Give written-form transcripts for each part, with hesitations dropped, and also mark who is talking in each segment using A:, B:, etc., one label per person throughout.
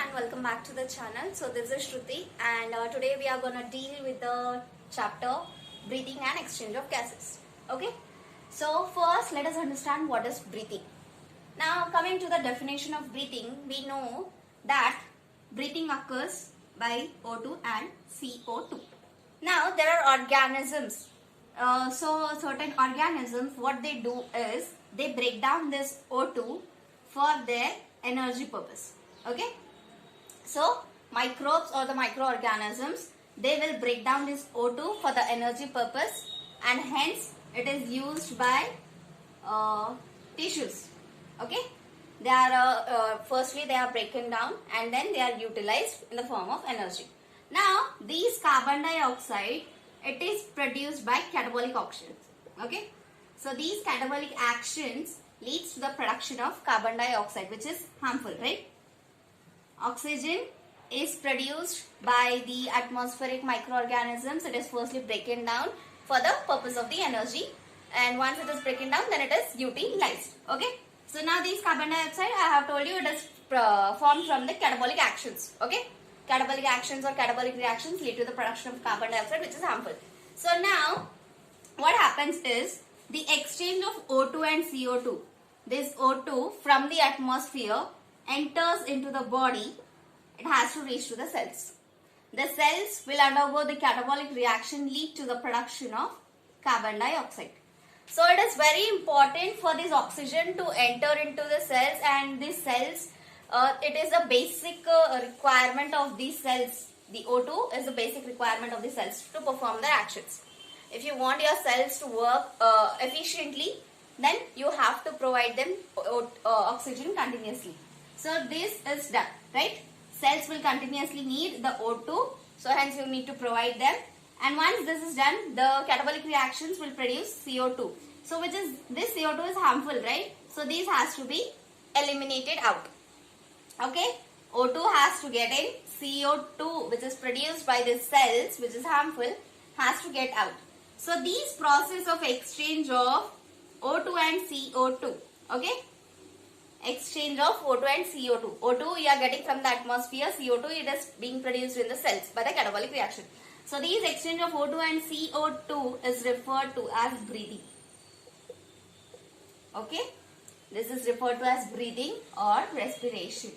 A: and welcome back to the channel. So this is Shruti and today we are gonna deal with the chapter breathing and exchange of gases. Okay. So first let us understand what is breathing. Now coming to the definition of breathing, we know that breathing occurs by O2 and CO2. Now there are organisms. So certain organisms, what they do is they break down this O2 for their energy purpose. Okay. So microbes or the microorganisms, they will break down this O2 for the energy purpose, and hence it is used by tissues. Okay. They are firstly they are broken down and then they are utilized in the form of energy. Now these carbon dioxide, it is produced by catabolic actions. Okay. So these catabolic actions leads to the production of carbon dioxide, which is harmful, right? Oxygen is produced by the atmospheric microorganisms. It is firstly broken down for the purpose of the energy, and once it is broken down, then it is utilized. Okay. So now these carbon dioxide, I have told you, it is formed from the catabolic actions. Okay. Catabolic actions or catabolic reactions lead to the production of carbon dioxide, which is harmful. So now what happens is the exchange of O2 and CO2. This O2 from the atmosphere enters into the body. It has to reach to the cells. The cells will undergo the catabolic reaction, lead to the production of carbon dioxide. So it is very important for this oxygen to enter into the cells, and these cells, it is a basic requirement of these cells. The O2 is a basic requirement of the cells to perform their actions. If you want your cells to work efficiently, then you have to provide them oxygen continuously. So this is done, right? Cells will continuously need the O2, so hence you need to provide them. And once this is done, the catabolic reactions will produce CO2. So which is, this CO2 is harmful, right? So this has to be eliminated out. Okay? O2 has to get in, CO2 which is produced by the cells, which is harmful, has to get out. So these process of exchange of O2 and CO2, okay? Exchange of O2 and CO2. O2 you are getting from the atmosphere, CO2 it is being produced in the cells by the catabolic reaction. So these exchange of O2 and CO2 is referred to as breathing. Okay? This is referred to as breathing or respiration.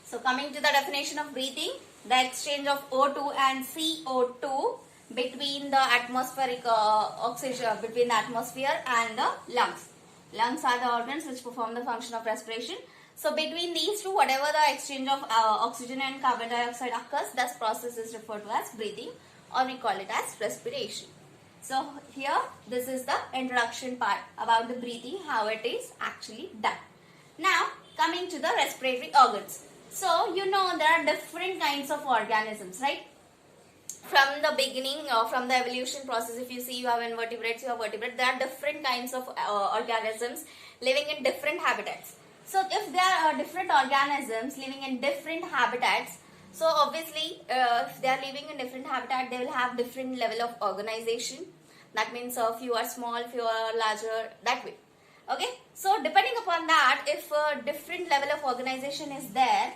A: So coming to the definition of breathing, the exchange of O2 and CO2 between the atmospheric oxygen, between the atmosphere and the lungs. Lungs are the organs which perform the function of respiration. So between these two, whatever the exchange of oxygen and carbon dioxide occurs, this process is referred to as breathing, or we call it as respiration. So here, this is the introduction part about the breathing, how it is actually done. Now coming to the respiratory organs. So you know there are different kinds of organisms, right? From the beginning, from the evolution process, if you see, you have invertebrates, you have vertebrates. There are different kinds of organisms living in different habitats. So if there are different organisms living in different habitats, so obviously if they are living in different habitat, they will have different level of organization. That means few are small, few are larger, that way. Okay. So depending upon that, if a different level of organization is there,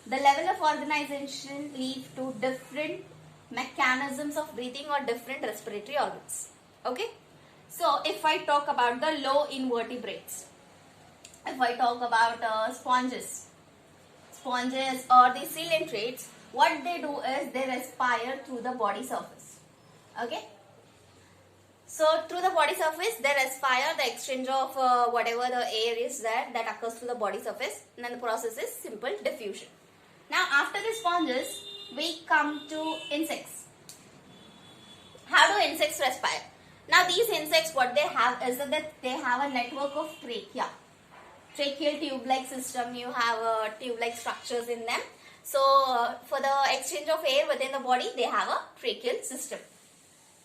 A: the level of organization leads to different mechanisms of breathing or different respiratory organs. Okay. So if I talk about the low invertebrates, if I talk about sponges or the coelentrates, what they do is they respire through the body surface. Okay. So through the body surface, they respire, the exchange of whatever the air is there that occurs through the body surface, and then the process is simple diffusion. Now after the sponges, we come to insects. How do insects respire? Now these insects, what they have is that they have a network of trachea. Tracheal tube-like system, you have tube-like structures in them. So for the exchange of air within the body, they have a tracheal system.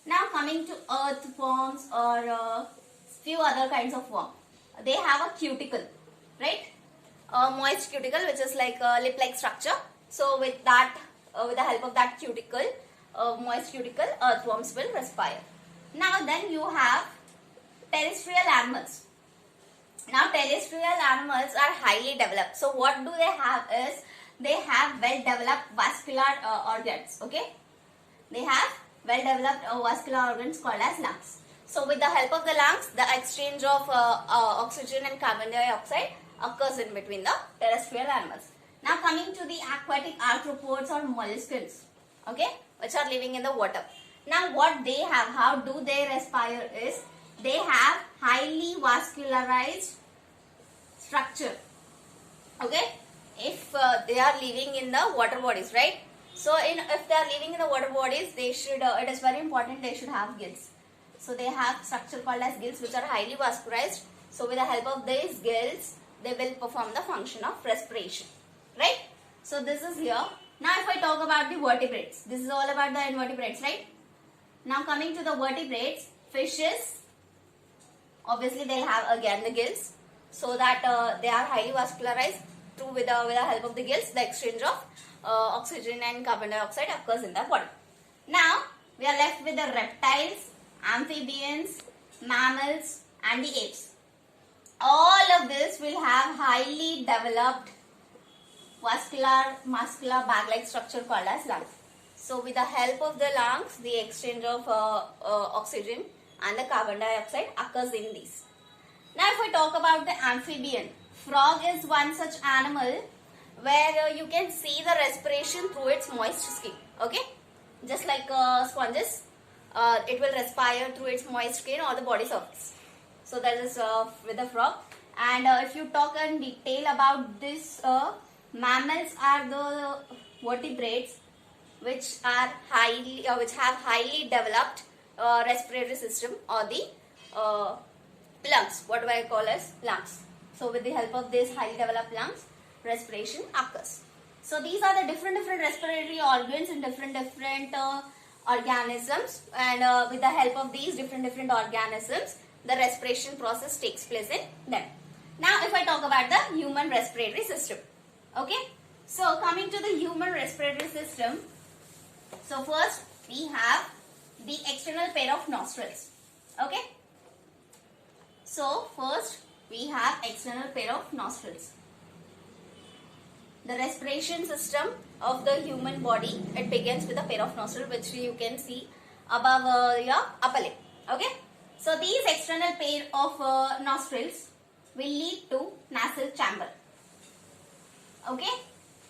A: Now coming to earthworms or few other kinds of worm, they have a cuticle, right? A moist cuticle which is like a lip-like structure. So with that, with the help of that cuticle, moist cuticle, earthworms will respire. Now then you have terrestrial animals. Now terrestrial animals are highly developed. So what do they have is they have well developed vascular organs. Okay, they have well developed vascular organs called as lungs. So with the help of the lungs, the exchange of oxygen and carbon dioxide occurs in between the terrestrial animals. Now coming to the aquatic arthropods or molluscs, okay, which are living in the water. Now what they have, how do they respire is they have highly vascularized structure. Okay, if they are living in the water bodies, right? So if they are living in the water bodies, they should, it is very important, they should have gills. So they have structure called as gills which are highly vascularized. So with the help of these gills, they will perform the function of respiration, right? So this is here. Now if I talk about the vertebrates, this is all about the invertebrates, right? Now coming to the vertebrates, fishes, obviously they'll have again the gills, so that they are highly vascularized. With the help of the gills, the exchange of oxygen and carbon dioxide occurs in the body. Now we are left with the reptiles, amphibians, mammals and the apes. All of this will have highly developed muscular bag-like structure called as lungs. So with the help of the lungs, the exchange of oxygen and the carbon dioxide occurs in these. Now if I talk about the amphibian, frog is one such animal where you can see the respiration through its moist skin. Okay, just like sponges, it will respire through its moist skin or the body surface. So that is with the frog. And if you talk in detail about this, mammals are the vertebrates which have highly developed respiratory system or the lungs. What do I call as lungs? So with the help of this highly developed lungs, respiration occurs. So these are the different respiratory organs in different organisms, and with the help of these different organisms, the respiration process takes place in them. Now if I talk about the human respiratory system, okay, so coming to the human respiratory system, so first we have the external pair of nostrils. Okay, so first we have external pair of nostrils. The respiration system of the human body, it begins with a pair of nostrils which you can see above your upper lip. Okay, so these external pair of nostrils will lead to nasal chamber. Okay,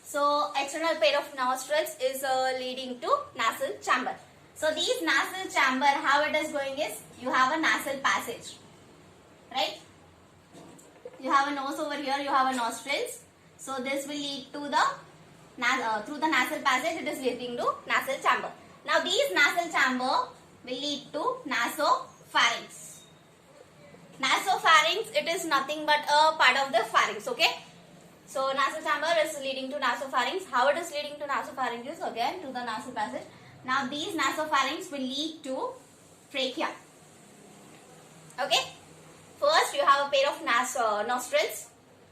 A: so external pair of nostrils is leading to nasal chamber. So these nasal chamber, how it is going is, you have a nasal passage, right? You have a nose over here, you have a nostrils. So this will lead to the through the nasal passage, it is leading to nasal chamber. Now these nasal chamber will lead to nasopharynx. Nasopharynx, it is nothing but a part of the pharynx. Okay, so nasal chamber is leading to nasopharynx. How it is leading to nasopharynx is again to the nasal passage. Now these nasopharynx will lead to trachea. Okay, first you have a pair of nostrils,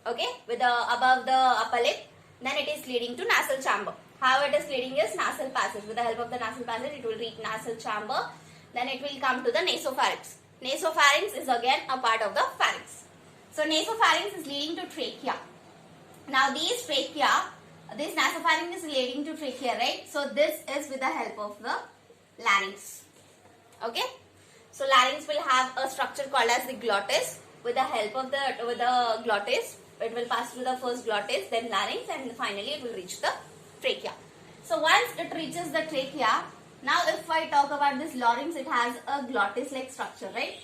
A: okay, with the above the upper lip, then it is leading to nasal chamber. How it is leading is nasal passage. With the help of the nasal passage, it will reach nasal chamber, then it will come to the nasopharynx. Nasopharynx is again a part of the pharynx. So nasopharynx is leading to trachea. Now these trachea, this nasopharynx is leading to trachea, right? So this is with the help of the larynx. Okay, so larynx will have a structure called as the glottis. With the help of the glottis, it will pass through the first glottis, then larynx, and finally it will reach the trachea. So once it reaches the trachea, now if I talk about this larynx, it has a glottis-like structure, right?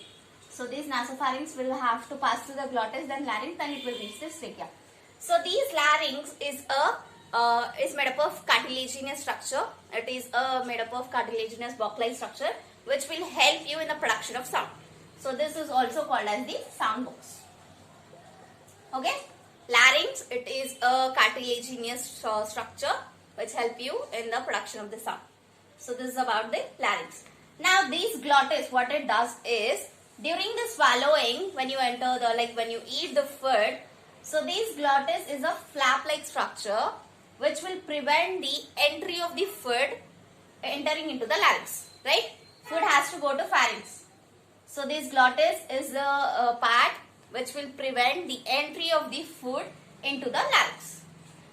A: So this nasopharynx will have to pass through the glottis, then larynx, then it will reach the trachea. So these larynx is made up of cartilaginous structure. It is made up of cartilaginous box-like structure, which will help you in the production of sound. So this is also called as the sound box. Okay, larynx, it is a cartilaginous structure which help you in the production of the sound. So this is about the larynx. Now these glottis, what it does is, during the swallowing, when you enter the, when you eat the food, so this glottis is a flap-like structure which will prevent the entry of the food entering into the larynx, right? Food has to go to pharynx. So this glottis is a part which will prevent the entry of the food into the larynx.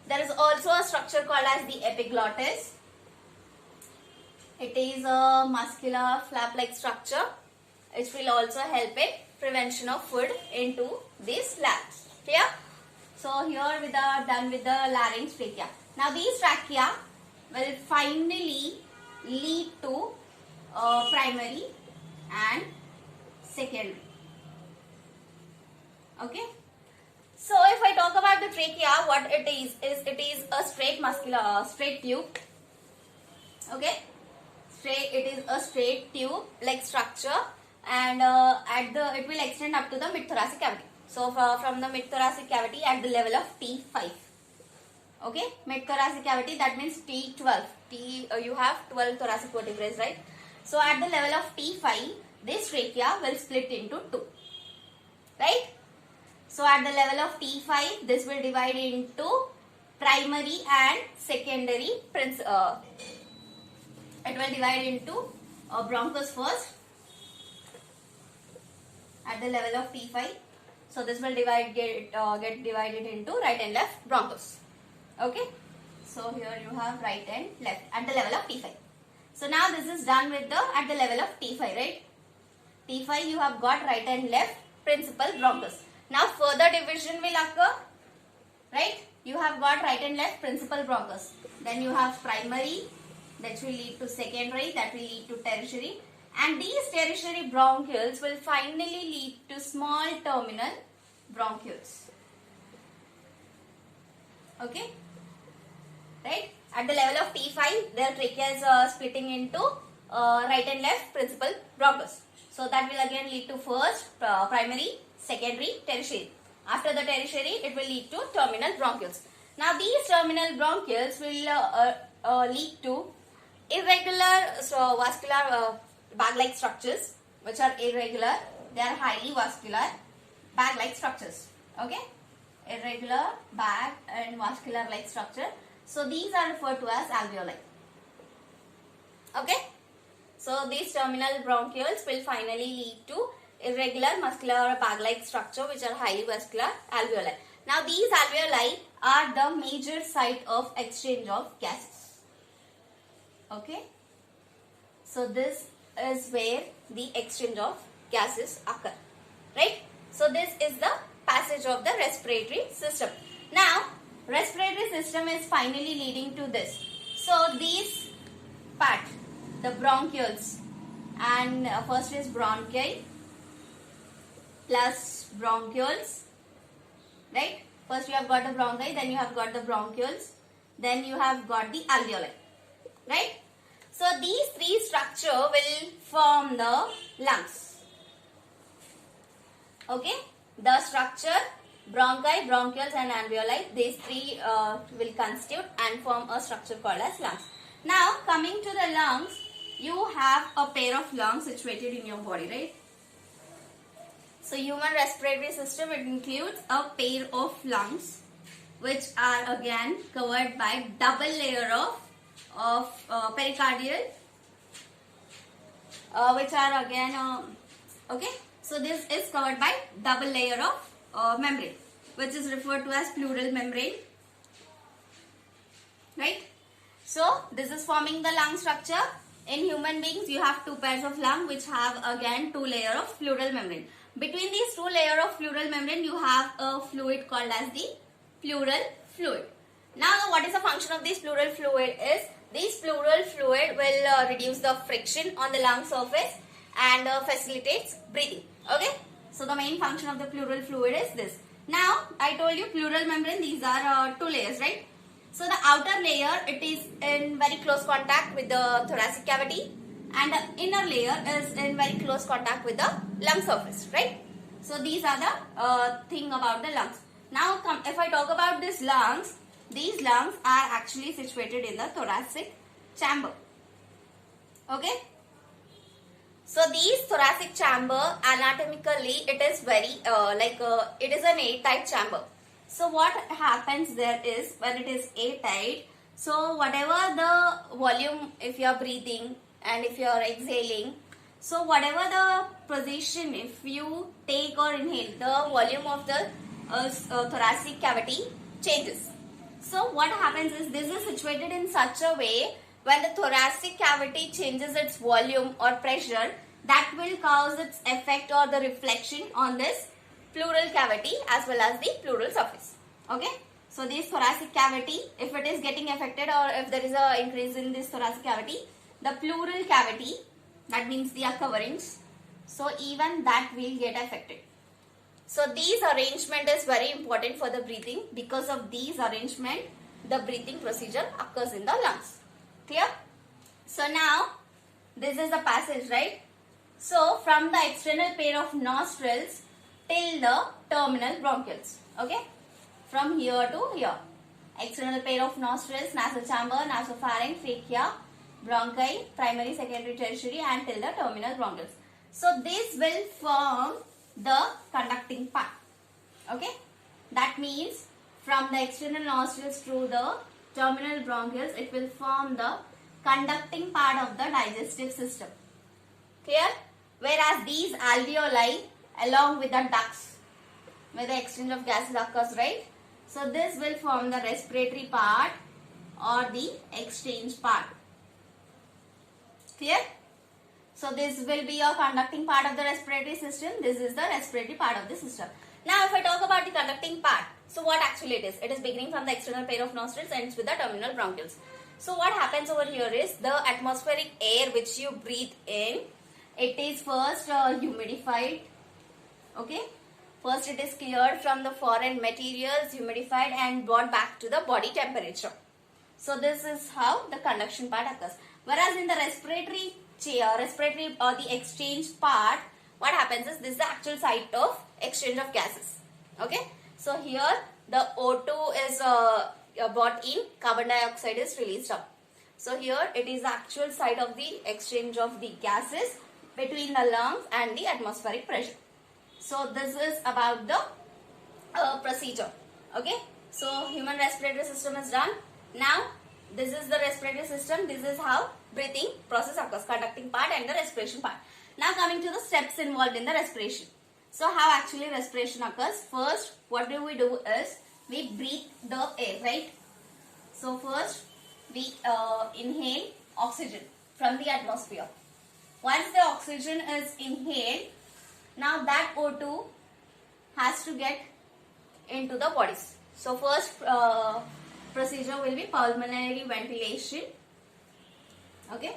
A: There is also a structure called as the epiglottis. It is a muscular flap-like structure which will also help in prevention of food into this larynx. Clear? So here we are done with the larynx trachea. Now these trachea will finally lead to primary and secondary. Okay. So if I talk about the trachea, what it is it is a straight tube. Okay. It is a straight tube like structure, and it will extend up to the mid thoracic cavity. So from the mid thoracic cavity at the level of T5. Okay, mid thoracic cavity, that means T12. You have 12 thoracic vertebrae, right? So at the level of T5, this trachea will split into two, right? So at the level of T5, this will divide into primary and secondary. It will divide into bronchus first at the level of T5. So this will get divided into right and left bronchus. Okay. So here you have right and left at the level of T5. So now this is done with at the level of T5, right? T5 you have got right and left principal bronchus. Now further division will occur, right? You have got right and left principal bronchus. Then you have primary, that will lead to secondary, that will lead to tertiary. And these tertiary bronchioles will finally lead to small terminal bronchioles. Okay? Right? At the level of T5, their trachea is splitting into right and left principal bronchus. So that will again lead to first primary, secondary, tertiary. After the tertiary, it will lead to terminal bronchioles. Now these terminal bronchioles will lead to irregular vascular bag-like structures, which are irregular. They are highly vascular bag-like structures. Okay, irregular bag and vascular-like structure. So these are referred to as alveoli. Okay, so these terminal bronchioles will finally lead to irregular muscular bag-like structure, which are highly vascular alveoli. Now these alveoli are the major site of exchange of gases. Okay, so this is where the exchange of gases occur, right? So this is the passage of the respiratory system. Now respiratory system is finally leading to this. So these part, the bronchioles, and first is bronchi plus bronchioles, right? First you have got the bronchi, then you have got the bronchioles, then you have got the alveoli, right? So these three structure will form the lungs. Okay, the structure bronchi, bronchioles and alveoli, these three will constitute and form a structure called as lungs. Now coming to the lungs, you have a pair of lungs situated in your body, right? So human respiratory system, it includes a pair of lungs which are again covered by double layer of pericardial, which are again okay. So this is covered by double layer of membrane, which is referred to as pleural membrane, right? So this is forming the lung structure. In human beings, you have two pairs of lung which have again two layer of pleural membrane. Between these two layer of pleural membrane, you have a fluid called as the pleural fluid. Now what is the function of this pleural fluid is, this pleural fluid will reduce the friction on the lung surface and facilitates breathing. Okay, so the main function of the pleural fluid is this. Now I told you pleural membrane, these are two layers, right? So the outer layer, it is in very close contact with the thoracic cavity, and the inner layer is in very close contact with the lung surface, right? So these are the thing about the lungs. Now if I talk about these lungs are actually situated in the thoracic chamber. Okay. So these thoracic chamber, anatomically it is very it is an airtight chamber. So what happens there is, when it is airtight, so whatever the volume, if you are breathing and if you are exhaling, So whatever the position, if you take or inhale, the volume of the thoracic cavity changes. So what happens is, this is situated in such a way, when the thoracic cavity changes its volume or pressure, that will cause its effect or the reflection on this pleural cavity as well as the pleural surface. Okay. So this thoracic cavity, if it is getting affected or if there is a increase in this thoracic cavity, the pleural cavity, that means the coverings, so even that will get affected. So these arrangement is very important for the breathing. Because of these arrangement, the breathing procedure occurs in the lungs. Clear? So now, this is the passage, right? So from the external pair of nostrils till the terminal bronchioles. Okay? From here to here. External pair of nostrils, nasal chamber, nasopharynx, trachea, bronchi, primary, secondary, tertiary, and till the terminal bronchioles. So this will form the conducting part. Okay? That means from the external nostrils through the terminal bronchioles, it will form the conducting part of the digestive system. Clear? Whereas these alveoli along with the ducts, where the exchange of gases occurs, right? So this will form the respiratory part or the exchange part. Clear? So this will be a conducting part of the respiratory system. This is the respiratory part of the system. Now if I talk about the conducting part, so what actually it is? It is beginning from the external pair of nostrils and ends with the terminal bronchioles. So what happens over here is, the atmospheric air which you breathe in, it is first humidified. Okay. First it is cleared from the foreign materials, humidified and brought back to the body temperature. So this is how the conduction part occurs. Whereas in the respiratory or the exchange part, what happens is, this is the actual site of exchange of gases. Okay. So here the O2 is brought in, carbon dioxide is released out. So here it is the actual site of the exchange of the gases between the lungs and the atmospheric pressure. So this is about the procedure. Okay. So human respiratory system is done. Now this is the respiratory system. This is how breathing process occurs, conducting part and the respiration part. Now coming to the steps involved in the respiration. So how actually respiration occurs? First, what do is, we breathe the air, right? So first we inhale oxygen from the atmosphere. Once the oxygen is inhaled, now that O2 has to get into the bodies. So first procedure will be pulmonary ventilation. Okay.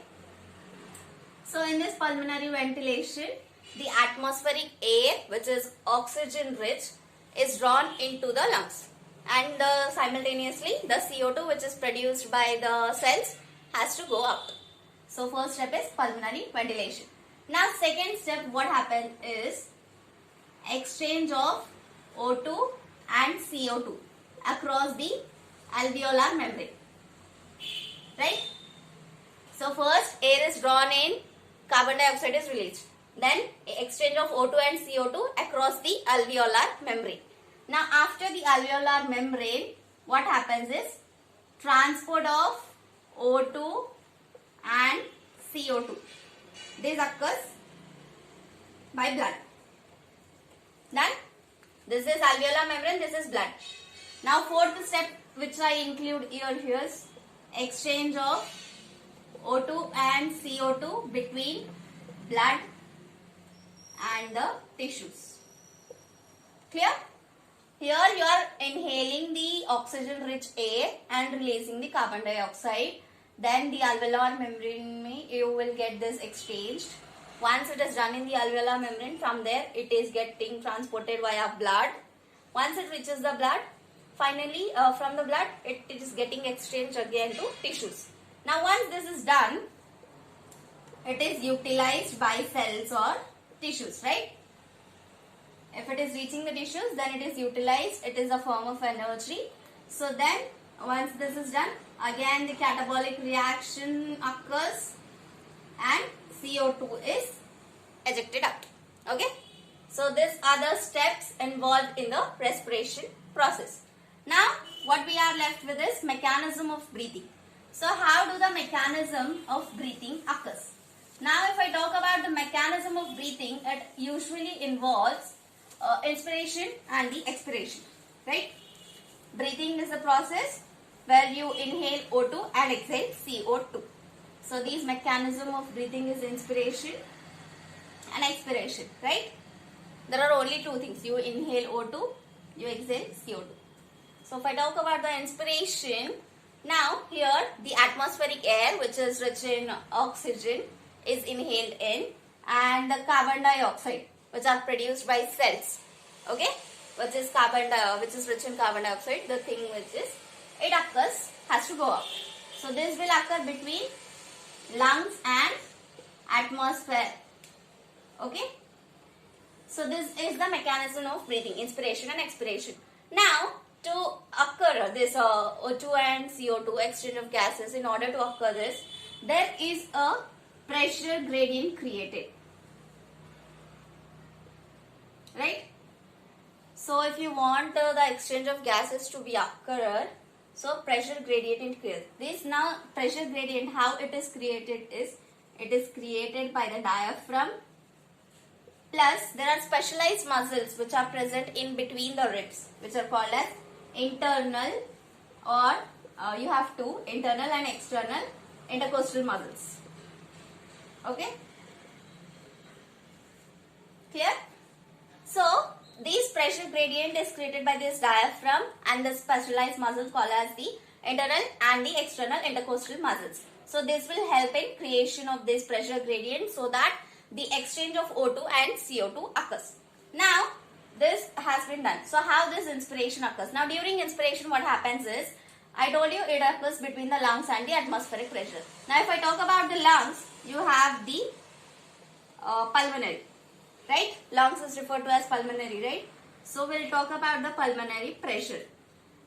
A: So in this pulmonary ventilation, the atmospheric air, which is oxygen rich, is drawn into the lungs, and simultaneously the CO2 which is produced by the cells has to go out. So first step is pulmonary ventilation. Now second step, what happens is exchange of O2 and CO2 across the alveolar membrane, right? So first air is drawn in, carbon dioxide is released. Then exchange of O2 and CO2 across the alveolar membrane. Now after the alveolar membrane, what happens is transport of O2 and CO2. This occurs by blood. Done? This is alveolar membrane, this is blood. Now fourth step which I include here is exchange of O2 and CO2 between blood and the tissues. Clear? Here you are inhaling the oxygen rich air and releasing the carbon dioxide. Then the alveolar membrane, you will get this exchanged. Once it is done in the alveolar membrane, from there it is getting transported via blood. Once it reaches the blood, finally from the blood it is getting exchanged again to tissues. Now once this is done, it is utilized by cells or tissues, right? If it is reaching the tissues, then it is utilized. It is a form of energy. So then once this is done, again the catabolic reaction occurs and CO2 is ejected out. Okay. So these are the steps involved in the respiration process. Now what we are left with is mechanism of breathing. So how do the mechanism of breathing occurs? Now if I talk about the mechanism of breathing, it usually involves inspiration and the expiration, right? Breathing is a process where you inhale O2 and exhale CO2. So these mechanism of breathing is inspiration and expiration, right? There are only two things. You inhale O2, you exhale CO2. So if I talk about the inspiration, now here the atmospheric air, which is rich in oxygen, is inhaled in, and the carbon dioxide, which are produced by cells, okay, which is rich in carbon dioxide, the thing which is it occurs has to go out. So this will occur between lungs and atmosphere, okay. So this is the mechanism of breathing, inspiration and expiration. Now to occur this O2 and CO2 exchange of gases, in order to occur this, there is a pressure gradient created, right? So if you want the exchange of gases to be occur, so pressure gradient is created. This now pressure gradient, how it is created is, it is created by the diaphragm, plus there are specialized muscles which are present in between the ribs, which are called as internal, or you have two, internal and external intercostal muscles, okay, clear? So this pressure gradient is created by this diaphragm and the specialized muscles called as the internal and the external intercostal muscles. So this will help in creation of this pressure gradient, so that the exchange of O2 and CO2 occurs. Now this has been done. So how this inspiration occurs? Now during inspiration, what happens is, I told you it occurs between the lungs and the atmospheric pressure. Now if I talk about the lungs, you have the pulmonary, right? Lungs is referred to as pulmonary, right? So we'll talk about the pulmonary pressure.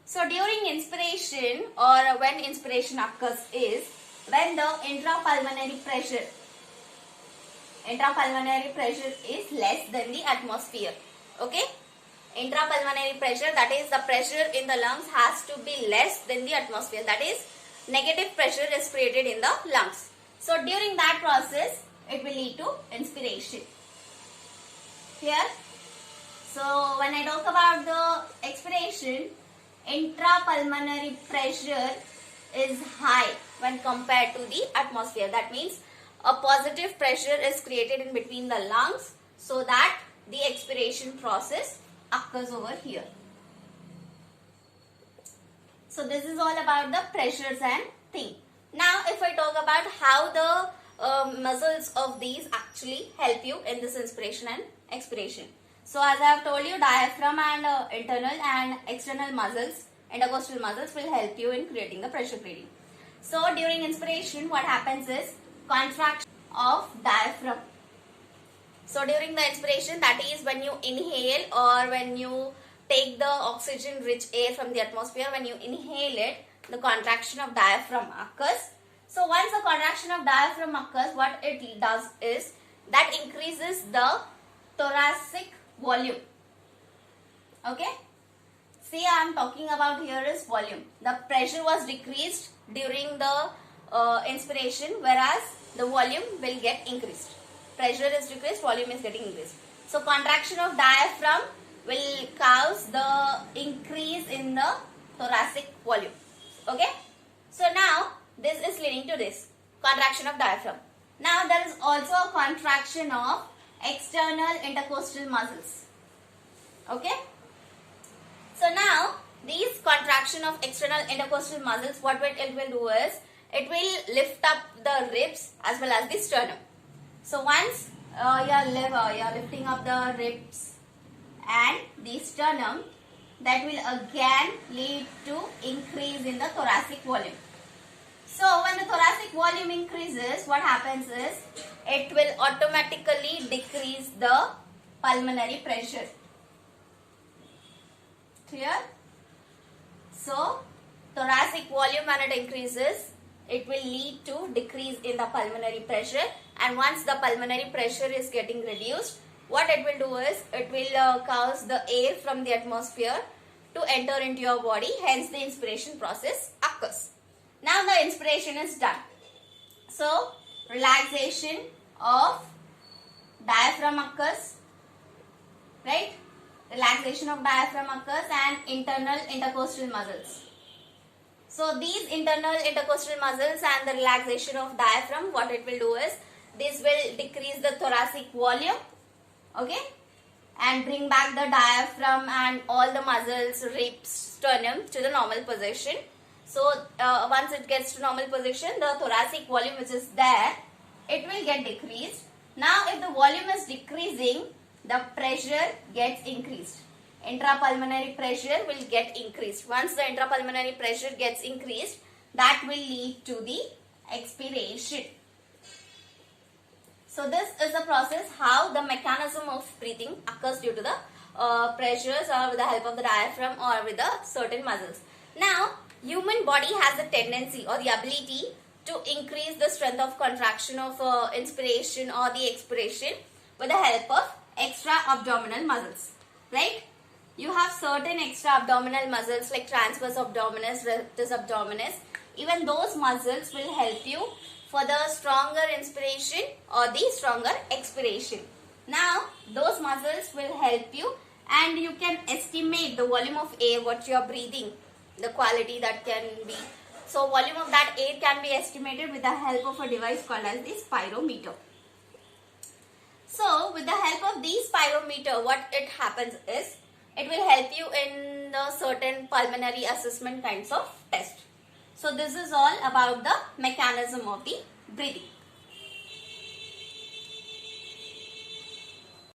A: So during inspiration, or when inspiration occurs, is when the intrapulmonary pressure is less than the atmosphere, okay. Intrapulmonary pressure, that is the pressure in the lungs has to be less than the atmosphere, that is negative pressure is created in the lungs. So during that process, it will lead to inspiration. Clear? So when I talk about the expiration, intrapulmonary pressure is high when compared to the atmosphere. That means a positive pressure is created in between the lungs, so that the expiration process occurs over here. So this is all about the pressures and thing. Now if I talk about how the muscles of these actually help you in this inspiration and expiration. So as I have told you, diaphragm and internal and external muscles, intercostal muscles, will help you in creating the pressure gradient. So during inspiration, what happens is contraction of diaphragm. So during the inspiration, that is when you inhale or when you take the oxygen rich air from the atmosphere, when you inhale it, the contraction of diaphragm occurs. So once the contraction of diaphragm occurs, what it does is that increases the thoracic volume, okay. See, I am talking about here is volume. The pressure was decreased during the inspiration, whereas the volume will get increased. Pressure is decreased, volume is getting increased. So contraction of diaphragm will cause the increase in the thoracic volume, okay. So now this is leading to this contraction of diaphragm. Now there is also a contraction of external intercostal muscles, okay. So now these contraction of external intercostal muscles, what it will do is, it will lift up the ribs as well as the sternum. So once you are lifting up the ribs and the sternum, that will again lead to increase in the thoracic volume. So when the thoracic volume increases, what happens is, it will automatically decrease the pulmonary pressure. Clear? So thoracic volume, when it increases, it will lead to decrease in the pulmonary pressure, and once the pulmonary pressure is getting reduced, what it will do is, it will cause the air from the atmosphere to enter into your body, hence the inspiration process occurs. Now the inspiration is done. So relaxation of diaphragm occurs, right? Relaxation of diaphragm occurs and internal intercostal muscles. So these internal intercostal muscles and the relaxation of diaphragm, what it will do is, this will decrease the thoracic volume, okay, and bring back the diaphragm and all the muscles, ribs, sternum to the normal position. So once it gets to normal position, the thoracic volume which is there, it will get decreased. Now if the volume is decreasing, the pressure gets increased. Intrapulmonary pressure will get increased. Once the intrapulmonary pressure gets increased, that will lead to the expiration. So this is the process how the mechanism of breathing occurs due to the pressures or with the help of the diaphragm or with the certain muscles. Now, human body has the tendency or the ability to increase the strength of contraction of inspiration or the expiration with the help of extra abdominal muscles, right? You have certain extra abdominal muscles like transverse abdominis, rectus abdominis. Even those muscles will help you for the stronger inspiration or the stronger expiration. Now, those muscles will help you and you can estimate the volume of air what you are breathing, the quality that can be. So, volume of that air can be estimated with the help of a device called as the spirometer. So, with the help of the spirometer, what it happens is, it will help you in the certain pulmonary assessment kinds of test. So this is all about the mechanism of the breathing.